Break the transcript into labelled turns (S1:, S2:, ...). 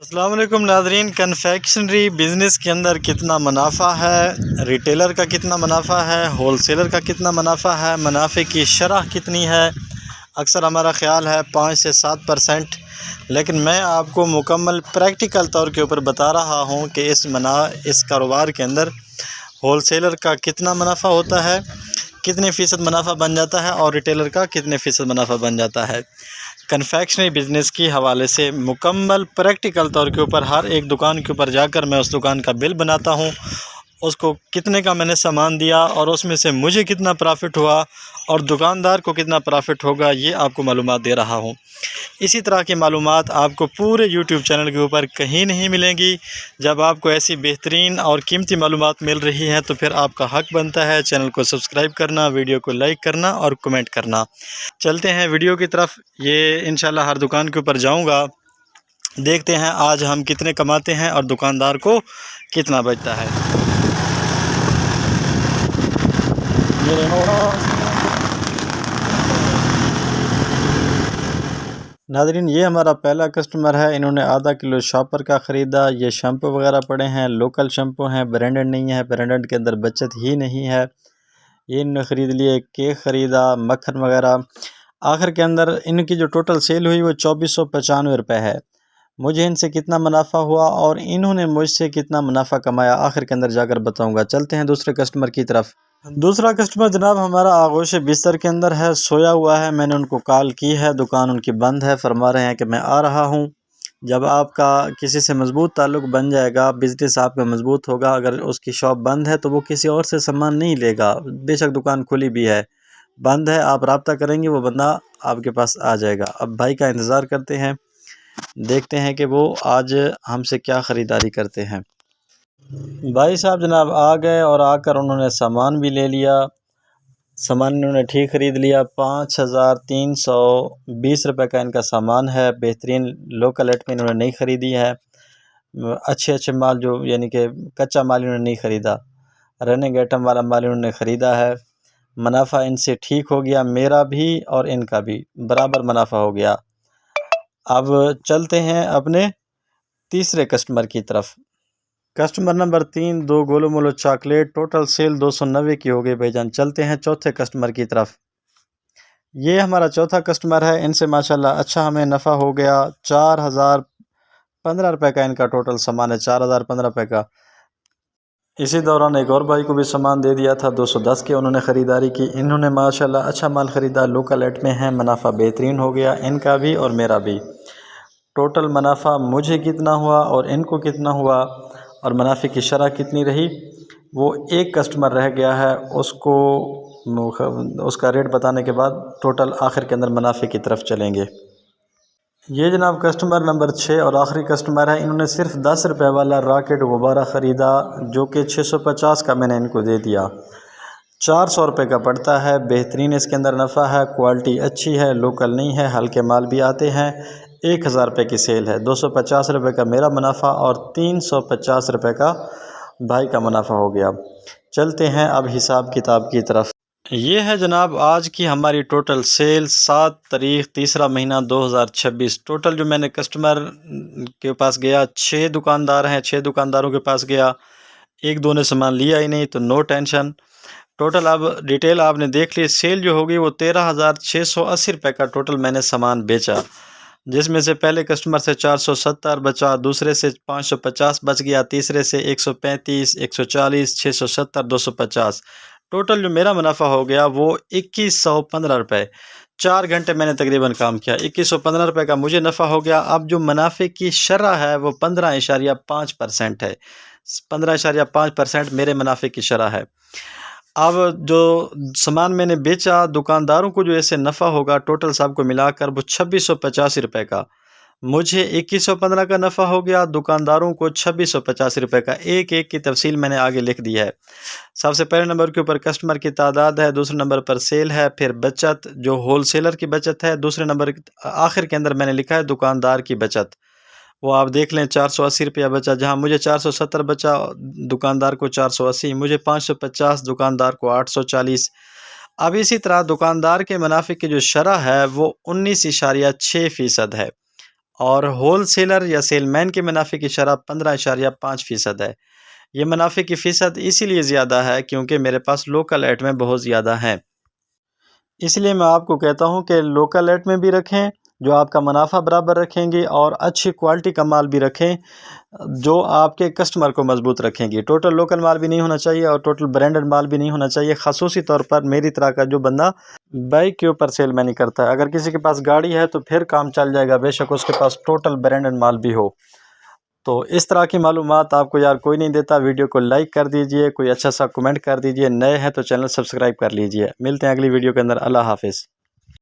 S1: السلام علیکم ناظرین، کنفیکشنری بزنس کے اندر کتنا منافع ہے، ریٹیلر کا کتنا منافع ہے، ہول سیلر کا کتنا منافع ہے، منافع کی شرح کتنی ہے؟ اکثر ہمارا خیال ہے 5 سے 7%، لیکن میں آپ کو مکمل پریکٹیکل طور کے اوپر بتا رہا ہوں کہ اس کاروبار کے اندر ہول سیلر کا کتنا منافع ہوتا ہے، کتنے فیصد منافع بن جاتا ہے، اور ریٹیلر کا کتنے فیصد منافع بن جاتا ہے۔ کنفیکشنری بزنس کی حوالے سے مکمل پریکٹیکل طور کے اوپر ہر ایک دکان کے اوپر جا کر میں اس دکان کا بل بناتا ہوں، اس کو کتنے کا میں نے سامان دیا اور اس میں سے مجھے کتنا پرافٹ ہوا اور دکاندار کو کتنا پرافٹ ہوگا، یہ آپ کو معلومات دے رہا ہوں۔ اسی طرح کی معلومات آپ کو پورے یوٹیوب چینل کے اوپر کہیں نہیں ملیں گی۔ جب آپ کو ایسی بہترین اور قیمتی معلومات مل رہی ہیں تو پھر آپ کا حق بنتا ہے چینل کو سبسکرائب کرنا، ویڈیو کو لائک کرنا اور کمنٹ کرنا۔ چلتے ہیں ویڈیو کی طرف۔ یہ انشاءاللہ ہر دکان کے اوپر جاؤں گا، دیکھتے ہیں آج ہم کتنے کماتے ہیں اور دکاندار کو کتنا بچتا ہے۔ ناظرین، یہ ہمارا پہلا کسٹمر ہے، انہوں نے آدھا کلو شاپر کا خریدا۔ یہ شیمپو وغیرہ پڑے ہیں، لوکل شیمپو ہیں، برانڈڈ نہیں ہے، برانڈڈ کے اندر بچت ہی نہیں ہے۔ یہ انہوں نے خرید لیے، کیک خریدا، مکھن وغیرہ۔ آخر کے اندر ان کی جو ٹوٹل سیل ہوئی وہ 2495 روپے ہے۔ مجھے ان سے کتنا منافع ہوا اور انہوں نے مجھ سے کتنا منافع کمایا آخر کے اندر جا کر بتاؤں گا۔ چلتے ہیں دوسرے کسٹمر کی طرف۔ دوسرا کسٹمر جناب ہمارا آغوش بستر کے اندر ہے، سویا ہوا ہے۔ میں نے ان کو کال کی ہے، دکان ان کی بند ہے، فرما رہے ہیں کہ میں آ رہا ہوں۔ جب آپ کا کسی سے مضبوط تعلق بن جائے گا، بزنس آپ کا مضبوط ہوگا، اگر اس کی شاپ بند ہے تو وہ کسی اور سے سامان نہیں لے گا، بے شک دکان کھلی بھی ہے، بند ہے، آپ رابطہ کریں گے وہ بندہ آپ کے پاس آ جائے گا۔ اب بھائی کا انتظار کرتے ہیں، دیکھتے ہیں کہ وہ آج ہم سے کیا خریداری کرتے ہیں۔ بھائی صاحب جناب آ گئے اور آ کر انہوں نے سامان بھی لے لیا۔ سامان انہوں نے ٹھیک خرید لیا۔ 5320 روپے کا ان کا سامان ہے۔ بہترین لوکل ایٹ میں انہوں نے نہیں خریدی ہے، اچھے مال جو یعنی کہ کچا مال انہوں نے نہیں خریدا، رننگ ایٹم والا مال انہوں نے خریدا ہے۔ منافع ان سے ٹھیک ہو گیا، میرا بھی اور ان کا بھی برابر منافع ہو گیا۔ اب چلتے ہیں اپنے تیسرے کسٹمر کی طرف۔ کسٹمر نمبر 3 2 گولو مولو چاکلیٹ، ٹوٹل سیل 290 کی ہو گئی بھائی جان۔ چلتے ہیں چوتھے کسٹمر کی طرف۔ یہ ہمارا چوتھا کسٹمر ہے، ان سے ماشاءاللہ اچھا ہمیں نفع ہو گیا۔ 4015 روپے کا ان کا ٹوٹل سامان ہے، 4015 روپے کا۔ اسی دوران ایک اور بھائی کو بھی سامان دے دیا تھا، 210 کے انہوں نے خریداری کی۔ انہوں نے ماشاءاللہ اچھا مال خریدا، لوکل ایٹ میں ہیں، منافع بہترین ہو گیا، ان کا بھی اور میرا بھی۔ ٹوٹل منافع مجھے کتنا ہوا اور ان کو کتنا ہوا اور منافع کی شرح کتنی رہی، وہ ایک کسٹمر رہ گیا ہے، اس کا ریٹ بتانے کے بعد ٹوٹل آخر کے اندر منافع کی طرف چلیں گے۔ یہ جناب کسٹمر نمبر 6 اور آخری کسٹمر ہے، انہوں نے صرف 10 روپے والا راکٹ غبارہ خریدا جو کہ 650 کا میں نے ان کو دے دیا۔ 400 روپے کا پڑتا ہے، بہترین اس کے اندر نفع ہے، کوالٹی اچھی ہے، لوکل نہیں ہے، ہلکے مال بھی آتے ہیں۔ 1000 روپے کی سیل ہے، 250 روپے کا میرا منافع اور 350 روپے کا بھائی کا منافع ہو گیا۔ چلتے ہیں اب حساب کتاب کی طرف۔ یہ ہے جناب آج کی ہماری ٹوٹل سیل، 7 تاریخ تیسرا مہینہ 2026۔ ٹوٹل جو میں نے کسٹمر کے پاس گیا، 6 دکاندار ہیں، 6 دکانداروں کے پاس گیا، ایک دو نے سامان لیا ہی نہیں تو نو ٹینشن۔ ٹوٹل اب ڈیٹیل آپ نے دیکھ لی، سیل جو ہوگی وہ 13680 روپے کا ٹوٹل میں نے سامان بیچا، جس میں سے پہلے کسٹمر سے 470 بچا، دوسرے سے 550 بچ گیا، تیسرے سے 135 140 670 250۔ ٹوٹل جو میرا منافع ہو گیا وہ 2115 روپے۔ 4 گھنٹے میں نے تقریباً کام کیا، 2115 روپے کا مجھے نفع ہو گیا۔ اب جو منافع کی شرح ہے وہ 15.5% ہے، 15.5% میرے منافع کی شرح ہے۔ اب جو سامان میں نے بیچا دکانداروں کو جو ایسے نفع ہوگا ٹوٹل سب کو ملا کر وہ 2685 روپے کا، مجھے 2115 کا نفع ہو گیا، دکانداروں کو 2685 روپے کا۔ ایک کی تفصیل میں نے آگے لکھ دی ہے۔ سب سے پہلے نمبر کے اوپر کسٹمر کی تعداد ہے، دوسرے نمبر پر سیل ہے، پھر بچت جو ہول سیلر کی بچت ہے، دوسرے نمبر آخر کے اندر میں نے لکھا ہے دکاندار کی بچت، وہ آپ دیکھ لیں 480 روپیہ بچا، جہاں مجھے 470 بچا، دکاندار کو 480، مجھے 550، دکاندار کو 840۔ اب اسی طرح دکاندار کے منافع کی جو شرح ہے وہ 19.6% ہے اور ہول سیلر یا سیل مین کے منافع کی شرح 15.5% ہے۔ یہ منافع کی فیصد اسی لیے زیادہ ہے کیونکہ میرے پاس لوکل ایٹمیں بہت زیادہ ہیں، اس لیے میں آپ کو کہتا ہوں کہ لوکل ایٹمیں بھی رکھیں جو آپ کا منافع برابر رکھیں گی، اور اچھی کوالٹی کا مال بھی رکھیں جو آپ کے کسٹمر کو مضبوط رکھیں گی۔ ٹوٹل لوکل مال بھی نہیں ہونا چاہیے اور ٹوٹل برانڈڈ مال بھی نہیں ہونا چاہیے، خصوصی طور پر میری طرح کا جو بندہ بائک کے اوپر سیل میں نہیں کرتا ہے۔ اگر کسی کے پاس گاڑی ہے تو پھر کام چل جائے گا، بے شک اس کے پاس ٹوٹل برانڈڈ مال بھی ہو۔ تو اس طرح کی معلومات آپ کو یار کوئی نہیں دیتا۔ ویڈیو کو لائک کر دیجئے، کوئی اچھا سا کمنٹ کر دیجئے، نئے ہیں تو چینل سبسکرائب کر لیجئے۔ ملتے ہیں اگلی ویڈیو کے اندر، اللہ حافظ۔